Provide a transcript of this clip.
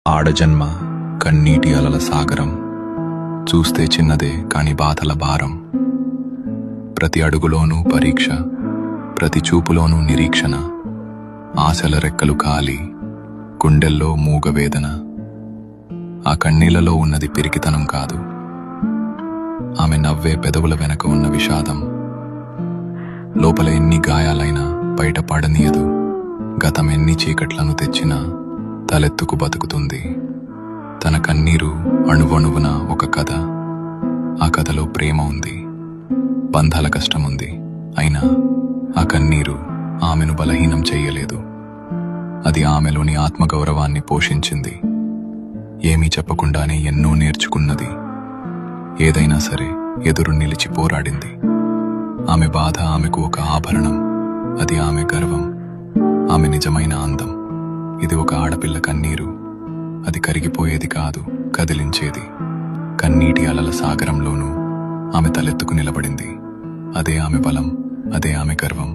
ఆడజన్మ కన్నీటి అలల సాగరం, చూస్తే చిన్నదే కాని బాధల భారం. ప్రతి అడుగులోనూ పరీక్ష, ప్రతి చూపులోనూ నిరీక్షణ. ఆశల రెక్కలు కాలి, గుండెల్లో మూగవేదన. ఆ కన్నీళ్లలో ఉన్నది పిరికితనం కాదు, ఆమె నవ్వే పెదవుల వెనక ఉన్న విషాదం. లోపల ఎన్ని గాయాలైనా బయట పడనీయదు, గతం ఎన్ని చీకట్లను తెచ్చినా తలెత్తుకు బతుకుతుంది. తన కన్నీరు అణువణువున ఒక కథ. ఆ కథలో ప్రేమ ఉంది, బంధాల కష్టముంది. అయినా ఆ కన్నీరు ఆమెను బలహీనం చెయ్యలేదు. అది ఆమెలోని ఆత్మగౌరవాన్ని పోషించింది. ఏమీ చెప్పకుండానే ఎన్నో నేర్చుకున్నది. ఏదైనా సరే ఎదురు నిలిచి పోరాడింది. ఆమె బాధ ఆమెకు ఒక ఆభరణం, అది ఆమె గర్వం, ఆమె నిజమైన అందం. ఇది ఒక ఆడపిల్ల కన్నీరు, అది కరిగిపోయేది కాదు, కదిలించేది. కన్నీటి అలల సాగరంలోనూ ఆమె తలెత్తుకు నిలబడింది. అదే ఆమె బలం, అదే ఆమె గర్వం.